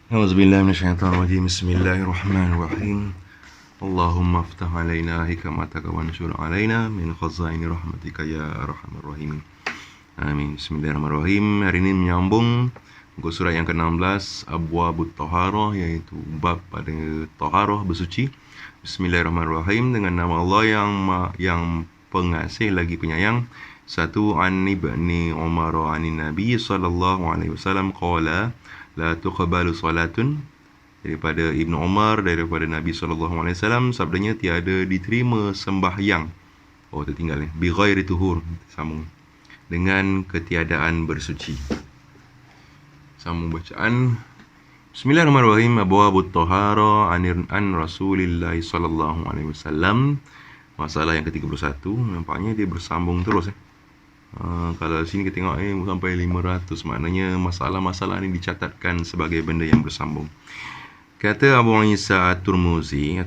Auzubillahi minasyaitonirrajim. Bismillahirrahmanirrahim. Allahumma aftah alaina hikmataka wanshur alaina min khazaini rahmatika ya arhamar rahimin. Amin. Bismillahirrahmanirrahim. Hari ini menyambung muka surat yang ke-16, Abwabut Taharah, iaitu bab pada taharah, bersuci. Bismillahirrahmanirrahim. Dengan nama Allah yang pengasih lagi penyayang. Satu, an ibni Umar anin Nabi sallallahu alaihi wasallam qala la tuqbalu salatun, daripada Ibnu Umar, daripada Nabi sallallahu alaihi wasallam, sabdanya tiada diterima sembahyang. Oh, tertinggal ni. Bi ghairi tuhur, sambung, dengan ketiadaan bersuci. Sambung bacaan. Bismillahirrahmanirrahim. Abwabut tahara an Rasulillah sallallahu alaihi wasallam. Masalah yang ke-31. Nampaknya dia bersambung terus. Kalau sini kita tengok sampai 500, maknanya masalah-masalah ni dicatatkan sebagai benda yang bersambung. Kata Abu Isa At-Tirmizi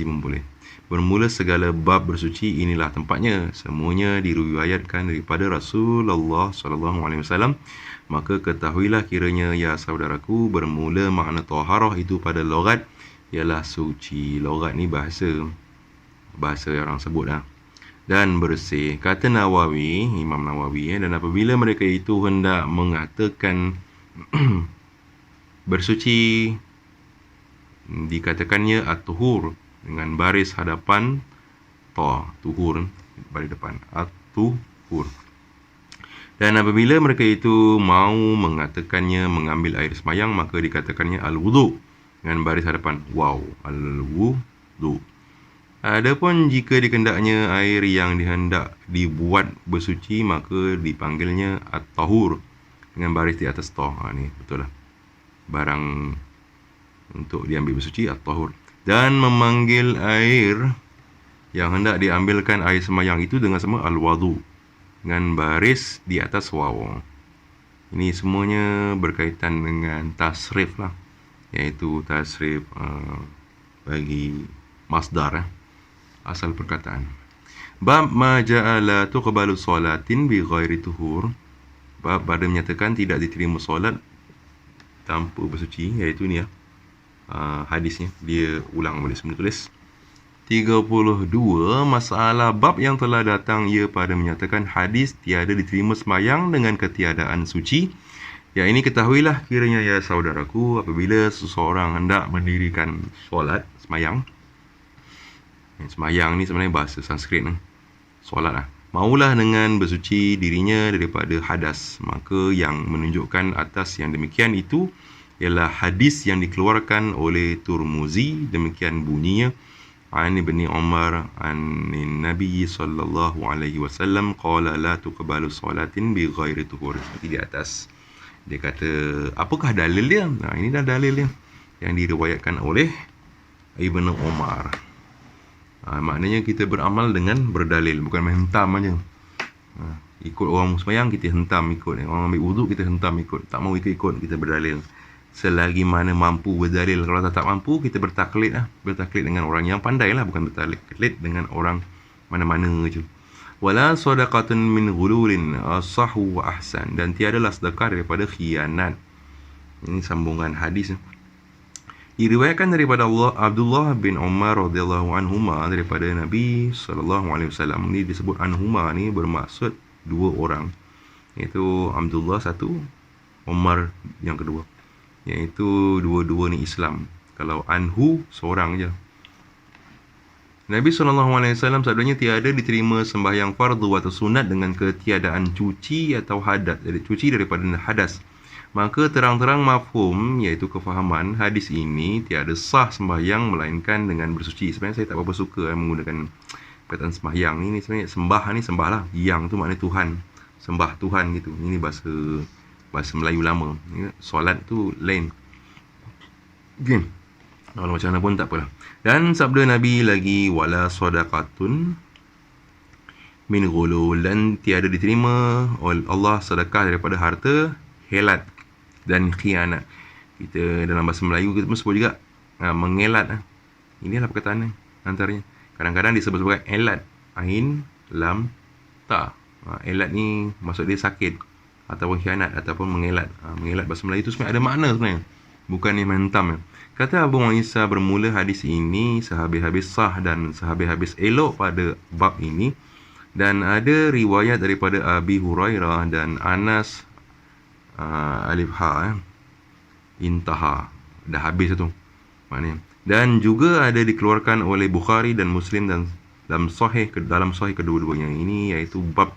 memboleh. Bermula segala bab bersuci, inilah tempatnya. Semuanya diriwayatkan daripada Rasulullah sallallahu alaihi wasallam. Maka ketahuilah kiranya ya saudaraku, bermula makna taharah itu pada logat ialah suci. Logat ni bahasa yang orang sebut lah. Dan bersih. Kata Nawawi, Imam Nawawi, dan apabila mereka itu hendak mengatakan bersuci, dikatakannya at-tuhur dengan baris hadapan tuhur baris depan, at-tuhur. Dan apabila mereka itu mau mengatakannya mengambil air semayang, maka dikatakannya al-wudu dengan baris hadapan al-wudu. Adapun jika dikendaknya air yang dihendak dibuat bersuci, maka dipanggilnya at-tahur dengan baris di atas ni betul lah, barang untuk diambil bersuci at-tahur. Dan memanggil air yang hendak diambilkan air semayang itu dengan sama al-wudu dengan baris di atas waw. Ini semuanya berkaitan dengan tasrif lah, iaitu tasrif bagi masdar asal perkataan. Bab ma ja'ala tuqbalu salatin bi ghairi tuhur. Bab pada menyatakan tidak diterima solat tanpa bersuci, iaitu ni hadisnya. Dia ulang boleh sebenarnya tulis. 32, masalah bab yang telah datang ia pada menyatakan hadis tiada diterima sembahyang dengan ketiadaan suci. Ya, ini ketahuilah kiranya ya saudaraku, apabila seseorang hendak mendirikan solat sembahyang. Sembahyang ni sebenarnya bahasa Sanskrit, solat lah. Maulah dengan bersuci dirinya daripada hadas. Maka yang menunjukkan atas yang demikian itu ialah hadis yang dikeluarkan oleh Tirmizi. Demikian bunyinya. An ibni Umar an Nabi sallallahu alaihi wasallam qala la tuqbalu salatin bi ghairi tuhur. Seperti di atas. Dia kata, apakah dalil dia? Nah, ini dah dalil dia yang diriwayatkan oleh Ibnu Umar. Maknanya kita beramal dengan berdalil, bukan main hentam aja. Ikut orang sembahyang kita hentam ikut, orang ambil wuduk kita hentam ikut, tak mau ikut kita berdalil. Selagi mana mampu berdalil. Kalau tak mampu, kita bertaklid lah. Bertaklid dengan orang yang pandai lah, bukan bertaklid dengan orang mana-mana je. Wala sadaqatun min ghululin asahhu wa ahsan. Dan tiadalah sedekah daripada khianat. Ini sambungan hadis. Diriwayatkan daripada Abdullah bin Umar radhiyallahu anhuma, daripada Nabi sallallahu alaihi wasallam. Ini disebut anhuma ni bermaksud dua orang, iaitu Abdullah satu, Umar yang kedua, iaitu dua-dua ni Islam. Kalau anhu seorang je. Nabi sallallahu alaihi wasallam sabdanya tiada diterima sembahyang fardu atau sunat dengan ketiadaan cuci atau hadas, jadi cuci daripada hadas. Maka terang-terang mafhum, iaitu kefahaman hadis ini, tiada sah sembahyang melainkan dengan bersuci. Sebenarnya saya tak berapa suka menggunakan perkataan sembahyang ni. Sebenarnya sembah ni sembah lah, yang tu maknanya Tuhan, sembah Tuhan gitu. Ini bahasa Melayu lama. Solat tu lain. Okay. Kalau macam mana pun tak apalah. Dan sabda Nabi lagi, wala sadaqatun min ghulul, dan tiada diterima oleh Allah sedekah daripada harta helat dan khianat. Kita dalam bahasa Melayu kita pun sebut juga mengelat. Ini adalah perkataan antaranya. Kadang-kadang disebut sebagai elat, ain lam ta. Elat ni maksud dia sakit ataupun khianat ataupun mengelat. Mengelat bahasa Melayu tu sebenarnya ada makna sebenarnya. Bukan yang menghentam ya. Kata Abu Isa, bermula hadis ini sehabis-habis sah dan sehabis-habis elok pada bab ini, dan ada riwayat daripada Abi Hurairah dan Anas, alif ha, intaha, dah habis tu maknanya. Dan juga ada dikeluarkan oleh Bukhari dan Muslim dan dalam sahih kedua-duanya ini, iaitu bab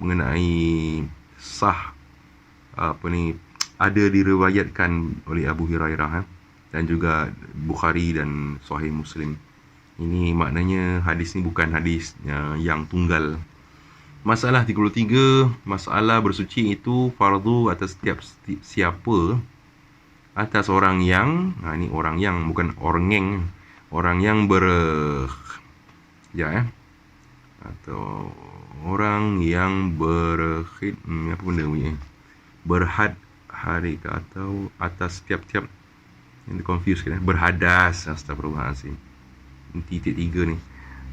mengenai sah ada diriwayatkan oleh Abu Hurairah dan juga Bukhari dan Sahih Muslim. Ini maknanya hadis ni bukan hadis yang tunggal. Masalah 33, masalah bersuci itu fardu atas setiap siapa, atas orang yang, ni orang yang bukan orangeng, orang yang atau orang yang apa benda punya, berhad hari atau atas tiap-tiap, yang confuse kan, berhadas, astagfirullahalazim, titik 3 ni.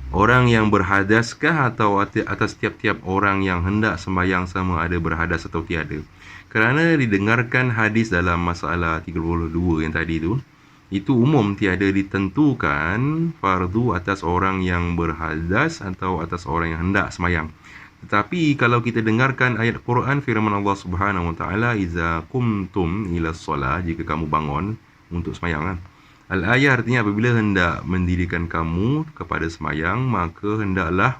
Orang yang berhadaskah atau atas tiap-tiap orang yang hendak sembahyang sama ada berhadas atau tiada. Kerana didengarkan hadis dalam masalah 32 yang tadi tu, itu umum, tiada ditentukan fardu atas orang yang berhadas atau atas orang yang hendak sembahyang. Tetapi kalau kita dengarkan ayat Quran, firman Allah Subhanahu Wa Taala, "Iza qumtum ila shalah", jika kamu bangun untuk sembahyang. Al-ayah artinya apabila hendak mendirikan kamu kepada sembahyang, maka hendaklah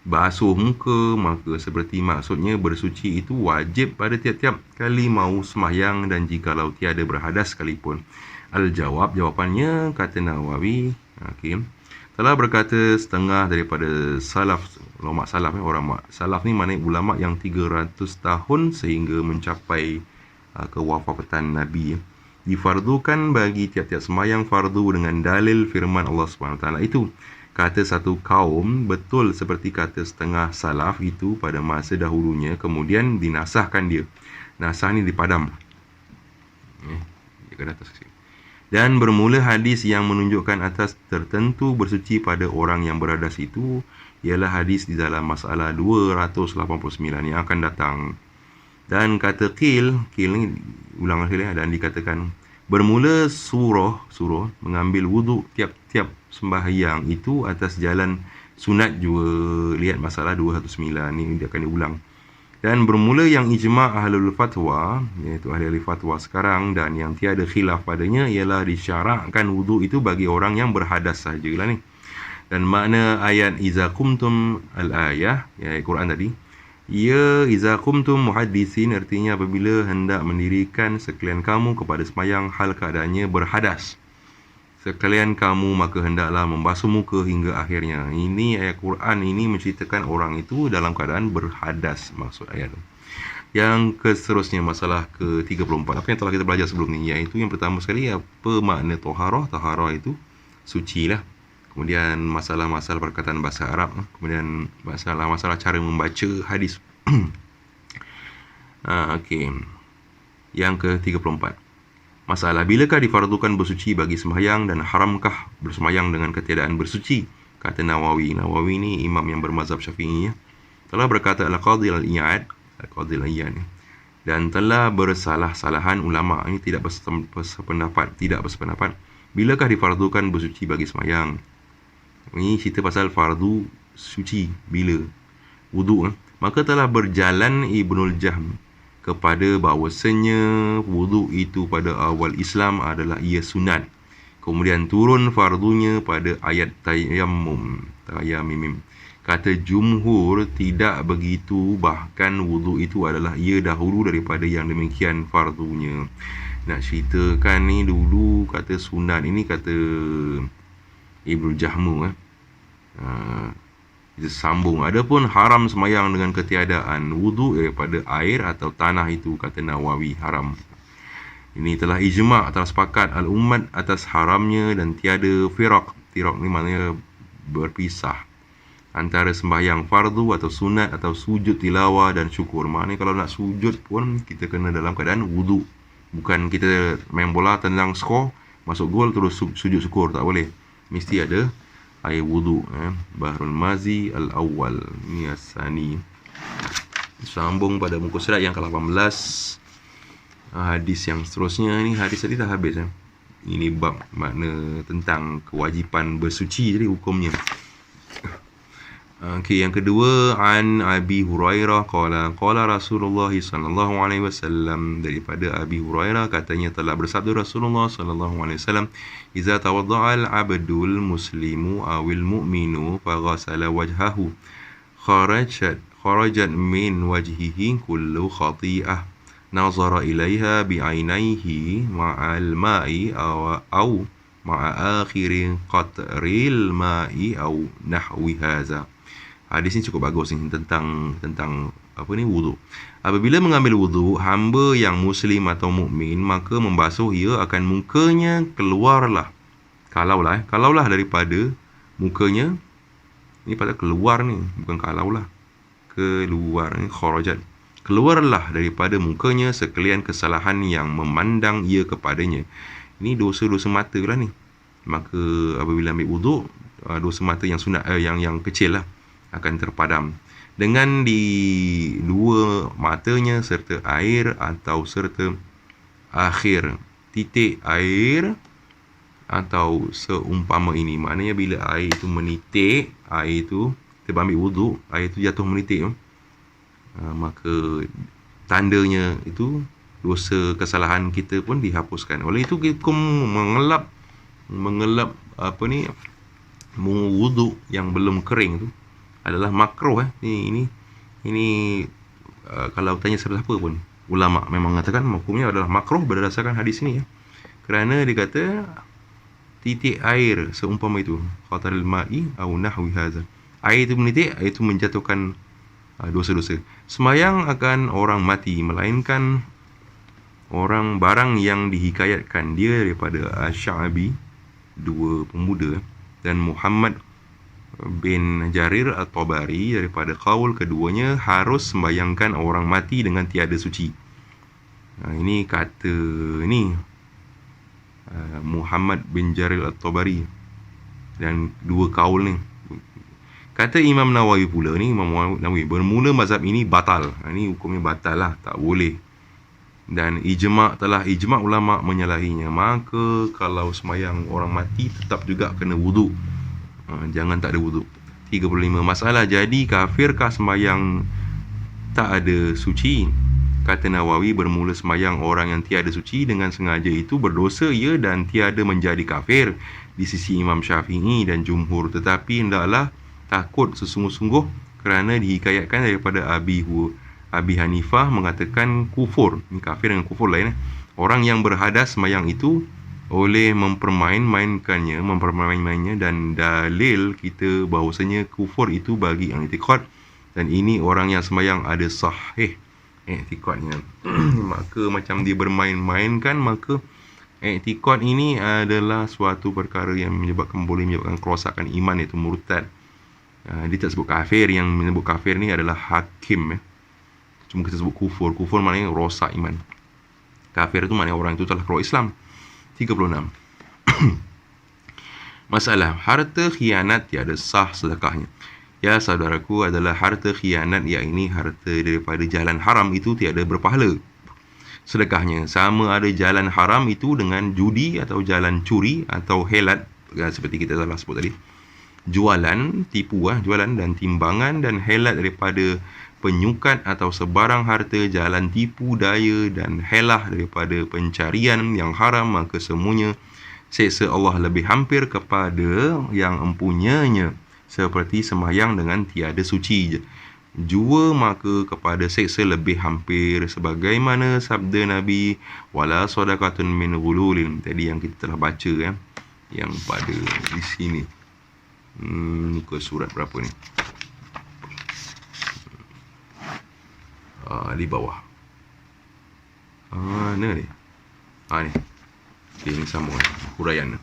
basuh muka. Maka seperti maksudnya bersuci itu wajib pada tiap-tiap kali mau sembahyang dan jikalau tiada berhadas sekalipun. Al-jawab, jawapannya, kata Nawawi, telah berkata setengah daripada salaf, ulama salaf, orang salaf ni maknanya ulama yang 300 tahun sehingga mencapai kewafatan Nabi, difardukan bagi tiap-tiap sembahyang fardu dengan dalil firman Allah SWT itu. Kata satu kaum, betul seperti kata setengah salaf itu pada masa dahulunya, kemudian dinasahkan dia. Nasah ni dipadam. Dia ke atas sini. Dan bermula hadis yang menunjukkan atas tertentu bersuci pada orang yang berhadas itu ialah hadis di dalam masalah 289 yang akan datang. Dan kata qil ni ulang sekali, dan dikatakan bermula surah mengambil wuduk tiap-tiap sembahyang itu atas jalan sunat juga. Lihat masalah 219 ni dia akan diulang. Dan bermula yang ijma' ahlul fatwa, iaitu ahli fatwa sekarang, dan yang tiada khilaf padanya, ialah disyarakkan wuduk itu bagi orang yang berhadas sahajalah ni. Dan makna ayat iza qumtum al-ayah, ayat Quran tadi, ia iza qumtum muhaddisin, artinya apabila hendak mendirikan sekalian kamu kepada sembahyang hal keadaannya berhadas sekalian kamu, maka hendaklah membasuh muka hingga akhirnya. Ini ayat Quran ini menceritakan orang itu dalam keadaan berhadas, maksud ayat itu. Yang seterusnya, masalah ke-34, apa yang telah kita belajar sebelum ni, iaitu yang pertama sekali, apa makna taharah. Taharah itu suci lah. Kemudian masalah-masalah perkataan bahasa Arab, kemudian masalah-masalah cara membaca hadis. Yang ke-34, masalah bilakah difardukan bersuci bagi sembahyang dan haramkah bersembahyang dengan ketiadaan bersuci. Kata Nawawi ni imam yang bermazhab Syafi'i, telah berkata Al-Qadhi Al-Iyad, dan telah bersalah-salahan ulama ini tidak bersependapat bilakah difardukan bersuci bagi sembahyang. Ini cerita pasal fardu suci bila wuduk. Maka telah berjalan Ibnul Jahm kepada bahawasanya wuduk itu pada awal Islam adalah ia sunat. Kemudian turun fardunya pada ayat tayammum. Kata jumhur tidak begitu, bahkan wuduk itu adalah ia dahulu daripada yang demikian fardunya. Nak ceritakan ni dulu kata sunat ini kata Ibnu Jahmu. Kita sambung. Adapun haram semayang dengan ketiadaan wuduk daripada air atau tanah itu, kata Nawawi, haram. Ini telah ijma', telah sepakat al-ummat atas haramnya dan tiada firaq. Firaq ni maknanya berpisah antara sembahyang fardu atau sunat atau sujud tilawah dan syukur. Maknanya kalau nak sujud pun kita kena dalam keadaan wuduk. Bukan kita main bola tendang skor, masuk gol terus sujud syukur, tak boleh. Mesti ada air wuduk. Bahrul Mazi al-awwal, ni asani. Sambung pada muka surat yang ke-18. Hadis yang seterusnya ni, hadis tadi dah habis Ini bab makna tentang kewajipan bersuci, jadi hukumnya. Okey, yang kedua, an Abi Hurairah qala Rasulullah sallallahu alaihi wasallam, daripada Abi Hurairah katanya telah bersabda Rasulullah sallallahu alaihi wasallam, iza tawadda'a al-'abdul muslimu awil mu'minu faghasala wajhahu kharajat min wajhihi kullu khati'ah nazara ilaiha bi'ainaihi ma'al ma'i aw ma'a akhiri qatril ma'i aw nahwi hadza. Hadis ni cukup bagus ni tentang wuduk. Apabila mengambil wuduk, hamba yang muslim atau mukmin, maka membasuh ia akan mukanya, kalaulah daripada mukanya, ni pada keluar ni, bukan kalaulah, keluar ni kharajat, keluarlah daripada mukanya sekalian kesalahan yang memandang ia kepadanya. Ini dosa-dosa mata lah ni. Maka apabila ambil wuduk, dosa mata yang sunat, yang kecil lah, akan terpadam dengan di dua matanya serta air atau serta akhir titik air atau seumpama ini. Maknanya bila air itu menitik, air itu kita ambil wuduk, air itu jatuh menitik, maka tandanya itu dosa kesalahan kita pun dihapuskan. Oleh itu kita mengelap wuduk yang belum kering tu adalah makruh. Ini kalau tanya siapa pun, ulama memang mengatakan hukumnya adalah makruh berdasarkan hadis ini, kerana dia kata titik air seumpama itu, qataril ma'i aw nahwi hadza, air itu menitik, air itu menjatuhkan dosa-dosa. Semayang akan orang mati, melainkan orang barang yang dihikayatkan dia daripada Asy-Sya'bi, dua pemuda, dan Muhammad bin Jarir At-Tabari daripada qaul keduanya, harus sembayangkan orang mati dengan tiada suci. Ini kata Muhammad bin Jarir At-Tabari dan dua qaul ni. Kata Imam Nawawi pula ni, Imam Nawawi bermula mazhab ini batal. Ini hukumnya batal lah, tak boleh. Dan ijma' ulama menyalahinya. Maka kalau sembayang orang mati tetap juga kena wuduk. Jangan tak ada wuduk. 35. Masalah, jadi kafirkah sembayang tak ada suci? Kata Nawawi, bermula sembayang orang yang tiada suci dengan sengaja itu berdosa ia dan tiada menjadi kafir di sisi Imam Syafi'i dan jumhur. Tetapi hendaklah takut sesungguh-sungguh, kerana dihikayatkan daripada Abi Hanifah mengatakan kufur. Ini kafir dengan kufur lain. Orang yang berhadas sembayang itu oleh mempermain-mainnya, dan dalil kita bahawasanya kufur itu bagi yang i'tiqad, dan ini orang yang sembahyang ada sahih i'tiqadnya. Maka macam dia bermain-mainkan, maka i'tiqad ini adalah suatu perkara yang boleh menyebabkan kerosakan iman, iaitu murtad. Dia tak sebut kafir. Yang menyebut kafir ni adalah hakim. Cuma kita sebut kufur. Kufur maknanya rosak iman. Kafir itu maknanya orang itu telah keluar Islam. 36. Masalah, harta khianat tiada sah sedekahnya. Ya saudaraku, adalah harta khianat, iaitu harta daripada jalan haram, itu tiada berpahala sedekahnya. Sama ada jalan haram itu dengan judi atau jalan curi atau helat, seperti kita telah sebut tadi. Jualan, jualan dan timbangan dan helat daripada penyukat atau sebarang harta, jalan tipu daya dan helah daripada pencarian yang haram, maka semuanya seksa Allah lebih hampir kepada yang empunyanya, seperti sembahyang dengan tiada suci. Jua maka kepada seksa lebih hampir, sebagaimana sabda Nabi, wala sadaqatun min ghululin, tadi yang kita telah baca yang pada di sini. Ni ke surat berapa ni? Di bawah. Mana ni? Ni. Okay, ni sama huraian.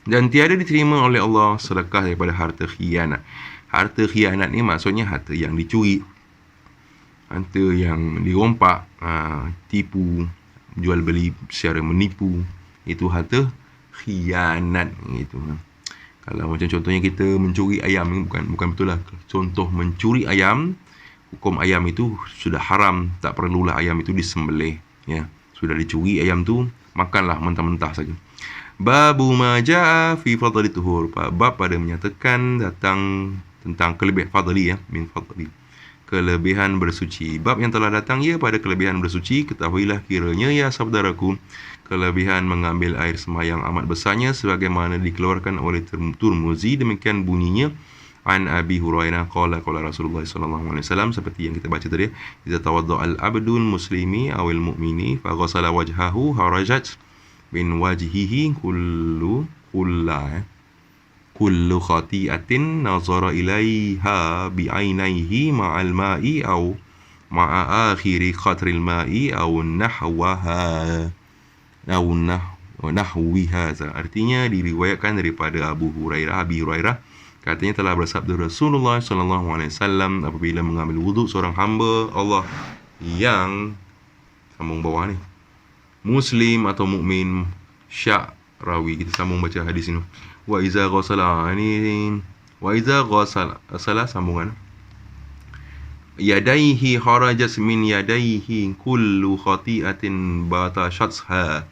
Dan tiada diterima oleh Allah sedekah daripada harta khianat. Harta khianat ni maksudnya harta yang dicuri, harta yang dirompak, tipu, jual beli secara menipu, itu harta khianat gitu. Kalau macam contohnya kita mencuri ayam, bukan betul lah. Contoh mencuri ayam, hukum ayam itu sudah haram, tak perlulah ayam itu disembelih, ya. Sudah dicuri ayam tu, makanlah mentah-mentah saja. Babu ma jaa fi fadli tuhur. Bab pada menyatakan datang tentang kelebihan fadli, ya, min fadli, kelebihan bersuci. Bab yang telah datang ia pada kelebihan bersuci, ketahuilah kiranya ya saudaraku, kelebihan mengambil air sembahyang amat besarnya sebagaimana dikeluarkan oleh Tirmizi, demikian bunyinya. An Abi Hurairah qala Rasulullah sallallahu alaihi wasallam, seperti yang kita baca tadi, idza tawadda al-abdul muslimi awil mu'mini fa ghasala wajhahu harajat min wajhihi kullu khati'atin nazara ilaiha bi'ainaihi ma'al ma'i aw ma'a akhiri qatril ma'i aw nahwaha aw nahwiha. Artinya diriwayatkan daripada Abi Hurairah katanya telah bersabda Rasulullah sallallahu alaihi wasallam, apabila mengambil wuduk seorang hamba Allah yang sambung bawah ni muslim atau mukmin, syak rawi, kita sambung baca hadis ini. Wa iza ghasala, ini wa iza ghasala sambungan, yadaihi harajat min yadaihi kullu khati'atin batashatha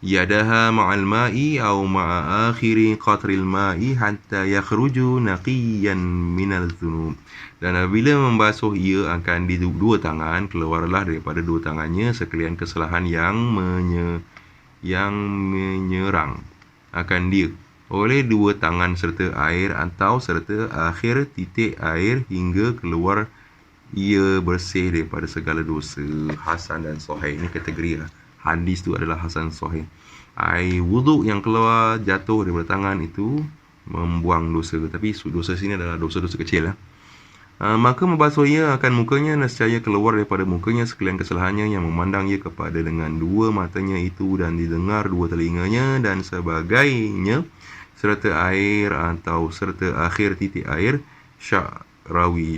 yadaha ma'al ma'i aw ma'a akhiri qatril ma'i hatta yakhruju naqiyan minal dhunub. Dan apabila membasuh ia akan di dua tangan, keluarlah daripada dua tangannya sekalian kesalahan yang menyerang akan dia oleh dua tangan serta air atau serta akhir titik air hingga keluar ia bersih daripada segala dosa. Hasan dan sahih, ini kategori hadis tu adalah hasan sahih. Air wuduk yang keluar jatuh daripada tangan itu membuang dosa, tapi dosa sini adalah dosa-dosa kecil, maka membasuh ia akan mukanya, nescaya keluar daripada mukanya sekalian kesalahannya yang memandang ia kepada dengan dua matanya itu dan didengar dua telinganya dan sebagainya, serta air atau serta akhir titik air. Syak rawi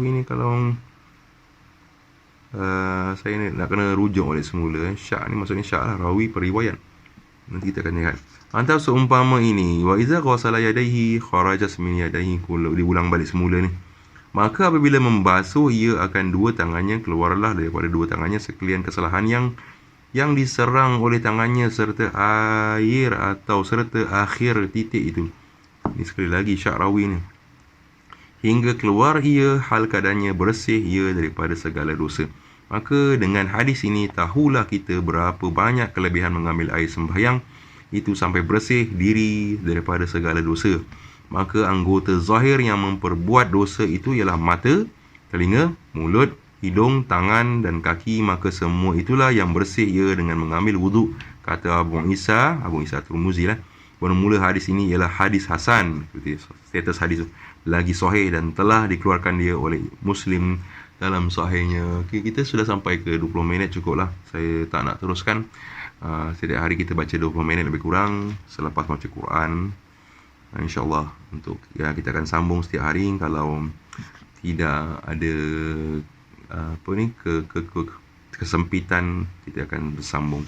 ni kalau saya nak kena rujuk balik semula. Syak ni maksudnya syak lah, rawi periwayat. Nanti kita akan lihat. Antara seumpama ini, wa iza ghasala yadayhi kharajat min yadayhi kullu, diulang balik semula ni. Maka apabila membasuh ia akan dua tangannya, keluarlah daripada dua tangannya sekalian kesalahan yang diserang oleh tangannya serta air atau serta akhir titik itu. Ini sekali lagi syak rawi ni. Hingga keluar ia hal keadaannya bersih ia daripada segala dosa. Maka dengan hadis ini tahulah kita berapa banyak kelebihan mengambil air sembahyang itu sampai bersih diri daripada segala dosa. Maka anggota zahir yang memperbuat dosa itu ialah mata, telinga, mulut, hidung, tangan dan kaki. Maka semua itulah yang bersih ia dengan mengambil wuduk. Kata Abu Isa Tirmizi lah. Bermula hadis ini ialah hadis hasan, status hadis lagi sahih dan telah dikeluarkan dia oleh Muslim dalam sahihnya. Okay, kita sudah sampai ke 20 minit, cukup lah. Saya tak nak teruskan. Setiap hari kita baca 20 minit lebih kurang selepas baca Quran. InsyaAllah untuk kita akan sambung setiap hari. Kalau tidak ada kesempitan, kita akan bersambung.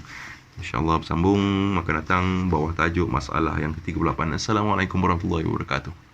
InsyaAllah bersambung akan datang bawah tajuk masalah yang ke-38. Assalamualaikum warahmatullahi wabarakatuh.